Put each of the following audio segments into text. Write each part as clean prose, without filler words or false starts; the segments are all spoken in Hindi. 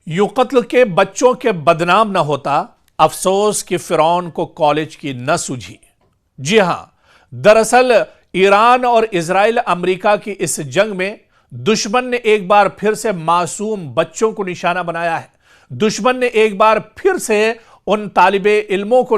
यूं कत्ल के बच्चों के बदनाम न होता, अफसोस कि फिरौन को कॉलेज की न सूझी। जी हां, दरअसल ईरान और इजराइल अमेरिका की इस जंग में दुश्मन ने एक बार फिर से मासूम बच्चों को निशाना बनाया है। दुश्मन ने एक बार फिर से उन तालिबे इल्मों को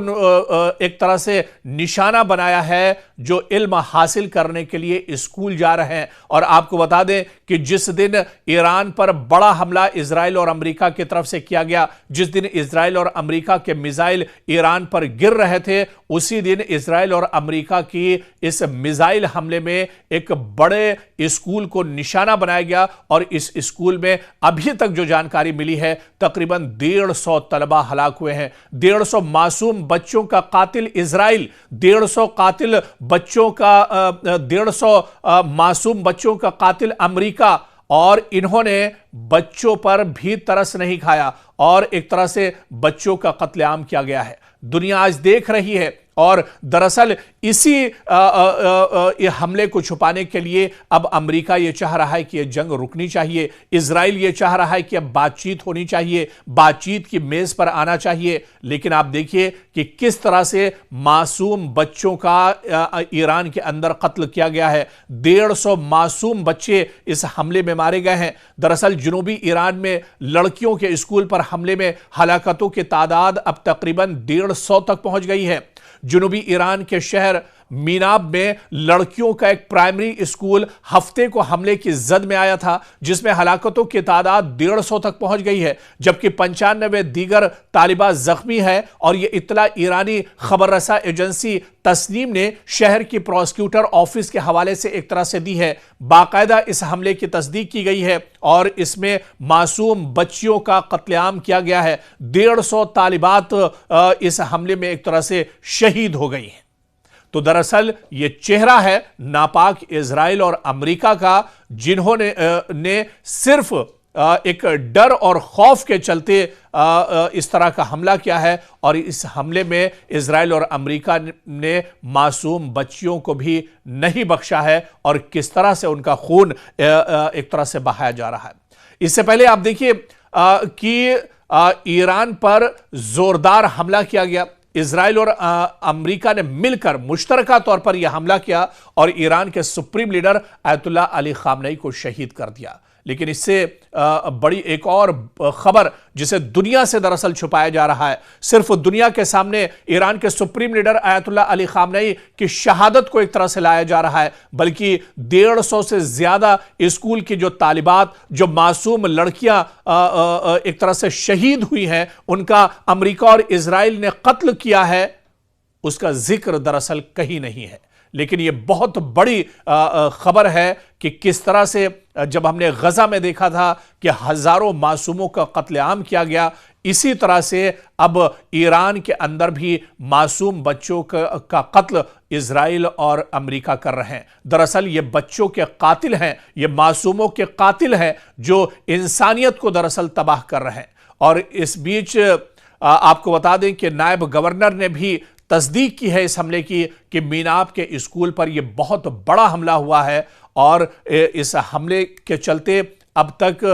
एक तरह से निशाना बनाया है जो इल्म हासिल करने के लिए स्कूल जा रहे हैं। और आपको बता दें कि जिस दिन ईरान पर बड़ा हमला इजराइल और अमेरिका की तरफ से किया गया, जिस दिन इजराइल और अमेरिका के मिसाइल ईरान पर गिर रहे थे, उसी दिन इजराइल और अमेरिका की इस मिसाइल हमले में एक बड़े स्कूल को निशाना बनाया गया। और इस स्कूल में अभी तक जो जानकारी मिली है, तकरीबन 150 तलबा हलाक हुए हैं। 150 मासूम बच्चों का कातिल इजराइल, 150 कातिल बच्चों का 150 मासूम बच्चों का कातिल अमेरिका। और इन्होंने बच्चों पर भी तरस नहीं खाया और एक तरह से बच्चों का कत्लेआम किया गया है। दुनिया आज देख रही है और दरअसल इसी हमले को छुपाने के लिए अब अमेरिका यह चाह रहा है कि यह जंग रुकनी चाहिए, इजराइल यह चाह रहा है कि अब बातचीत होनी चाहिए, बातचीत की मेज पर आना चाहिए। लेकिन आप देखिए कि किस तरह से मासूम बच्चों का ईरान के अंदर कत्ल किया गया है। 150 मासूम बच्चे इस हमले में मारे गए हैं। दरअसल जुनूबी ईरान में लड़कियों के स्कूल पर हमले में हलाकतों की तादाद अब तकरीबन 150 तक पहुंच गई है। जुनूबी ईरान के शहर मीनाब में लड़कियों का एक प्राइमरी स्कूल हफ्ते को हमले की जद में आया था, जिसमें हलाकतों की तादाद 150 तक पहुंच गई है, जबकि 95 दीगर तालिबा जख्मी है। और यह इत्तला ईरानी खबर रसा एजेंसी तस्नीम ने शहर की प्रोसिक्यूटर ऑफिस के हवाले से एक तरह से दी है। बाकायदा इस हमले की तस्दीक की गई है और इसमें मासूम बच्चियों का कत्लेआम किया गया है। 150 तालिबात इस हमले में एक तरह से शहीद हो गई हैं। तो दरअसल यह चेहरा है नापाक इजराइल और अमेरिका का, जिन्होंने सिर्फ एक डर और खौफ के चलते इस तरह का हमला किया है। और इस हमले में इजराइल और अमेरिका ने मासूम बच्चियों को भी नहीं बख्शा है और किस तरह से उनका खून एक तरह से बहाया जा रहा है। इससे पहले आप देखिए कि ईरान पर जोरदार हमला किया गया। इजराइल और अमेरिका ने मिलकर मुश्तरका तौर पर यह हमला किया और ईरान के supreme leader Ayatollah Ali Khamenei को शहीद कर दिया। लेकिन इससे बड़ी एक और खबर जिसे दुनिया से दरअसल छुपाया जा रहा है, सिर्फ दुनिया के सामने ईरान के supreme leader Ayatollah Ali Khamenei की शहादत को एक तरह से लाया जा रहा है, बल्कि 150 से ज्यादा स्कूल की जो तालिबात, जो मासूम लड़कियां एक तरह से शहीद हुई हैं, उनका अमेरिका और इजराइल ने कत्ल किया है, उसका जिक्र दरअसल कहीं नहीं है। लेकिन यह बहुत बड़ी खबर है कि किस तरह से जब हमने गजा में देखा था कि हजारों मासूमों का कत्लेआम किया गया, इसी तरह से अब ईरान के अंदर भी मासूम बच्चों का कत्ल इजराइल और अमेरिका कर रहे हैं। दरअसल ये बच्चों के कातिल हैं, ये मासूमों के कातिल हैं जो इंसानियत को दरअसल तबाह कर रहे हैं। और इस बीच आपको बता दें कि नायब गवर्नर ने भी तस्दीक की है इस हमले की कि मीनाब के स्कूल पर यह बहुत बड़ा हमला हुआ है और इस हमले के चलते अब तक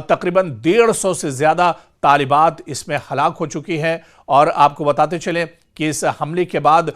तकरीबन 150 से ज्यादा तालिबात इसमें हलाक हो चुकी हैं। और आपको बताते चलें कि इस हमले के बाद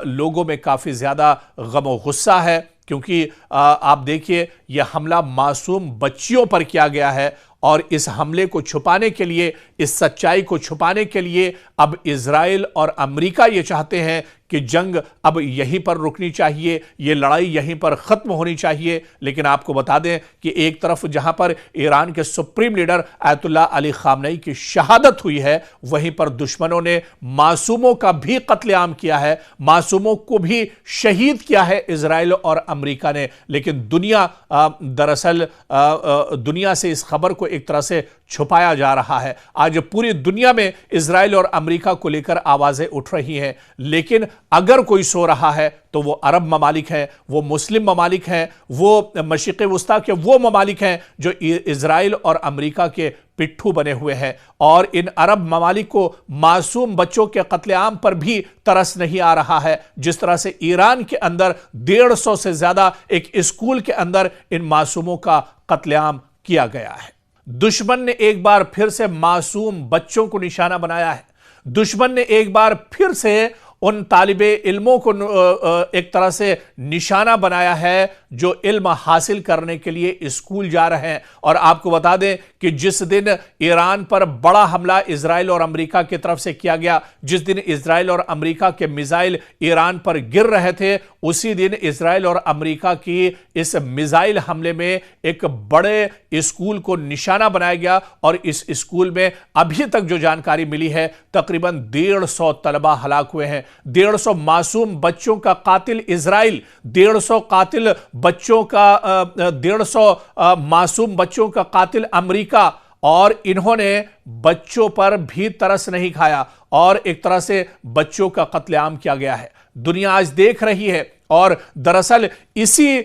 लोगों में काफी ज्यादा गम और गुस्सा है, क्योंकि आप देखिए यह हमला मासूम बच्चियों पर किया गया है और इस हमले को छुपाने के लिए, इस सच्चाई को छुपाने के लिए अब इजराइल और अमेरिका ये चाहते हैं कि जंग अब यहीं पर रुकनी चाहिए, ये लड़ाई यहीं पर खत्म होनी चाहिए। लेकिन आपको बता दें कि एक तरफ जहां पर ईरान के supreme leader Ayatollah Ali Khamenei की शहादत हुई है, वहीं पर दुश्मनों ने मासूमों का भी कत्लेआम किया है, मासूमों को भी शहीद किया है इजराइल और अमेरिका ने। लेकिन दुनिया दरअसल दुनिया से इस खबर को एक तरह से छुपाया जा रहा है। आज पूरी दुनिया में इजराइल और अमेरिका को लेकर आवाजें उठ रही हैं, लेकिन अगर कोई सो रहा है तो वो अरब ममालिक हैं, वो मुस्लिम ममालिक हैं, वो मशरिक़ वुस्ता के वो ममालिक हैं जो इजराइल और अमेरिका के पिट्ठू बने हुए हैं। और इन अरब ममालिक को मासूम बच्चों के कत्लेआम पर भी तरस नहीं आ रहा है, जिस तरह से ईरान के अंदर 150 से ज्यादा एक स्कूल के अंदर इन मासूमों का कत्लेआम किया गया है। दुश्मन ने एक बार फिर से मासूम बच्चों को निशाना बनाया है। दुश्मन ने एक बार फिर से उन तालिबे इल्मों को एक तरह से निशाना बनाया है जो इल्म हासिल करने के लिए स्कूल जा रहे हैं। और आपको बता दें कि जिस दिन ईरान पर बड़ा हमला इजराइल और अमेरिका की तरफ से किया गया, जिस दिन इजराइल और अमेरिका के मिसाइल ईरान पर गिर रहे थे, उसी दिन इजराइल और अमेरिका की इस मिसाइल हमले में एक बड़े स्कूल को निशाना बनाया गया। और इस स्कूल में अभी तक जो जानकारी मिली है, तकरीबन 150 तलबा हलाक हुए हैं। 150 मासूम बच्चों का कातिल इजराइल, 150 कातिल बच्चों का 150 मासूम बच्चों का कातिल अमेरिका। और इन्होंने बच्चों पर भी तरस नहीं खाया और एक तरह से बच्चों का कत्लेआम किया गया है। दुनिया आज देख रही है। और दरअसल इसी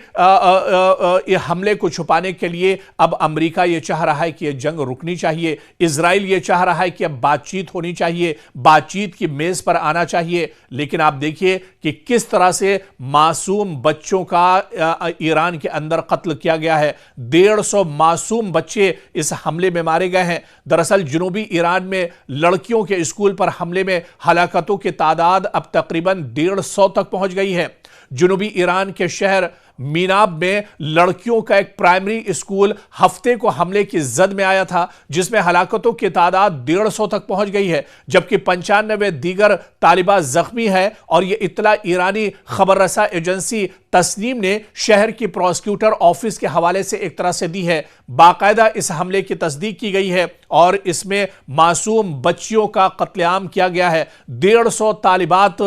हमले को छुपाने के लिए अब अमेरिका यह चाह रहा है कि यह जंग रुकनी चाहिए, इजराइल यह चाह रहा है कि अब बातचीत होनी चाहिए, बातचीत की मेज पर आना चाहिए। लेकिन आप देखिए कि किस तरह से मासूम बच्चों का ईरान के अंदर कत्ल किया गया है। 150 मासूम बच्चे इस हमले में मारे गए हैं। दरअसल जनूबी ईरान में लड़कियों के स्कूल पर हमले में हलाकतों की तादाद अब तकरीबन 150 तक पहुंच गई है। जनूबी ईरान के शहर मीनाब में लड़कियों का एक प्राइमरी स्कूल हफ्ते को हमले की जद में आया था, जिसमें हलाकतों की तादाद 150 तक पहुंच गई है, जबकि 95 दीगर तालिबा जख्मी है। और यह इत्तला ईरानी खबर रसा एजेंसी तस्नीम ने शहर की प्रोसिक्यूटर ऑफिस के हवाले से एक तरह से दी है। बाकायदा इस हमले की तस्दीक की गई है और इसमें मासूम बच्चियों का कत्लेआम किया गया है। 150 तालिबात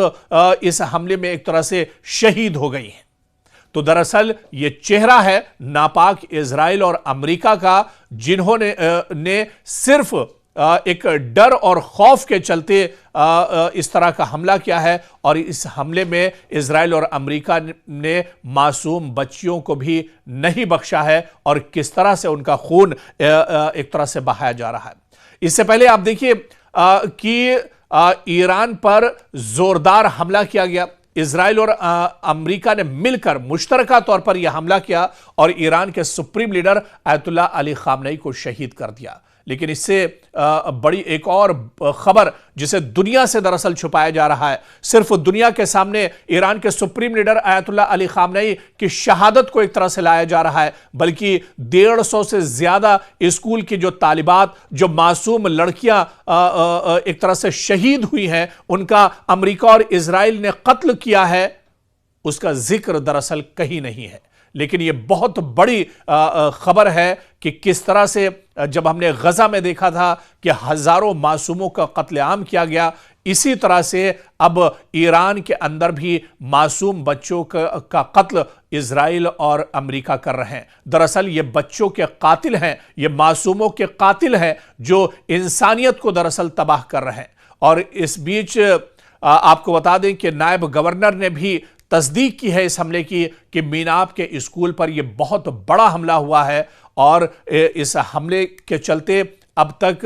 इस हमले में एक तरह से शहीद हो गई हैं। तो दरअसल यह चेहरा है नापाक इजराइल और अमेरिका का, जिन्होंने सिर्फ एक डर और खौफ के चलते इस तरह का हमला किया है। और इस हमले में इजराइल और अमेरिका ने मासूम बच्चियों को भी नहीं बख्शा है और किस तरह से उनका खून एक तरह से बहाया जा रहा है। इससे पहले आप देखिए कि ईरान पर जोरदार हमला किया गया। इजराइल और अमेरिका ने मिलकर मुश्तरका तौर पर यह हमला किया और ईरान के supreme leader Ayatollah Ali Khamenei को शहीद कर दिया। लेकिन इससे बड़ी एक और खबर जिसे दुनिया से दरअसल छुपाया जा रहा है, सिर्फ दुनिया के सामने ईरान के supreme leader Ayatollah Ali Khamenei की शहादत को एक तरह से लाया जा रहा है, बल्कि 150 से ज्यादा स्कूल की जो तालिबात, जो मासूम लड़कियां एक तरह से शहीद हुई हैं, उनका अमेरिका और इजराइल ने कत्ल किया है, उसका जिक्र दरअसल कहीं नहीं है। लेकिन यह बहुत बड़ी खबर है कि किस तरह से जब हमने गजा में देखा था कि हजारों मासूमों का कत्लेआम किया गया, इसी तरह से अब ईरान के अंदर भी मासूम बच्चों का कत्ल इजराइल और अमेरिका कर रहे हैं। दरअसल ये बच्चों के कातिल हैं, ये मासूमों के कातिल हैं जो इंसानियत को दरअसल तबाह कर रहे हैं। और इस बीच आपको बता दें कि नायब गवर्नर ने भी तस्दीक की है इस हमले की कि मीनाब के स्कूल पर यह बहुत बड़ा हमला हुआ है और इस हमले के चलते अब तक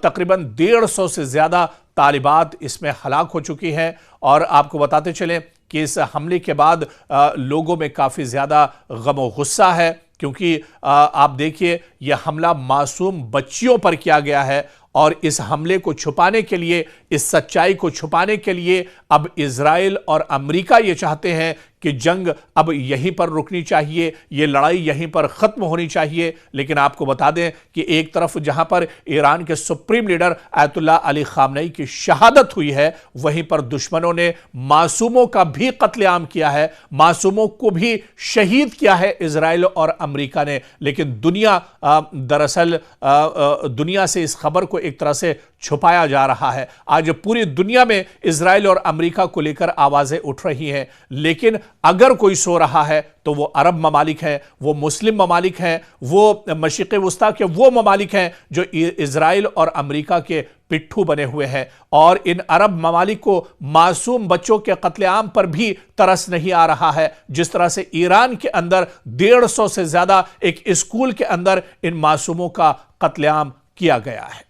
तकरीबन 150 से ज्यादा तालिबात इसमें हलाक हो चुकी हैं। और आपको बताते चलें कि इस हमले के बाद लोगों में काफ़ी ज़्यादा गम और गुस्सा है, क्योंकि आप देखिए यह हमला मासूम बच्चियों पर किया गया है और इस हमले को छुपाने के लिए, इस सच्चाई को छुपाने के लिए अब इजराइल और अमेरिका ये चाहते हैं कि जंग अब यहीं पर रुकनी चाहिए, ये लड़ाई यहीं पर ख़त्म होनी चाहिए। लेकिन आपको बता दें कि एक तरफ जहां पर ईरान के supreme leader Ayatollah Ali Khamenei की शहादत हुई है, वहीं पर दुश्मनों ने मासूमों का भी कत्लेआम किया है, मासूमों को भी शहीद किया है इजराइल और अमेरिका ने। लेकिन दुनिया दरअसल दुनिया से इस खबर को एक तरह से छुपाया जा रहा है। आज पूरी दुनिया में इजराइल और अमेरिका को लेकर आवाजें उठ रही हैं, लेकिन अगर कोई सो रहा है तो वो अरब ममालिक हैं, वो मुस्लिम ममालिक हैं, वो मशरिक़ वुस्ता के वो ममालिक हैं जो इजराइल और अमेरिका के पिट्ठू बने हुए हैं। और इन अरब ममालिक को मासूम बच्चों के कत्लेआम पर भी तरस नहीं आ रहा है, जिस तरह से ईरान के अंदर 150 से ज्यादा एक स्कूल के अंदर इन मासूमों का कत्लेआम किया गया है।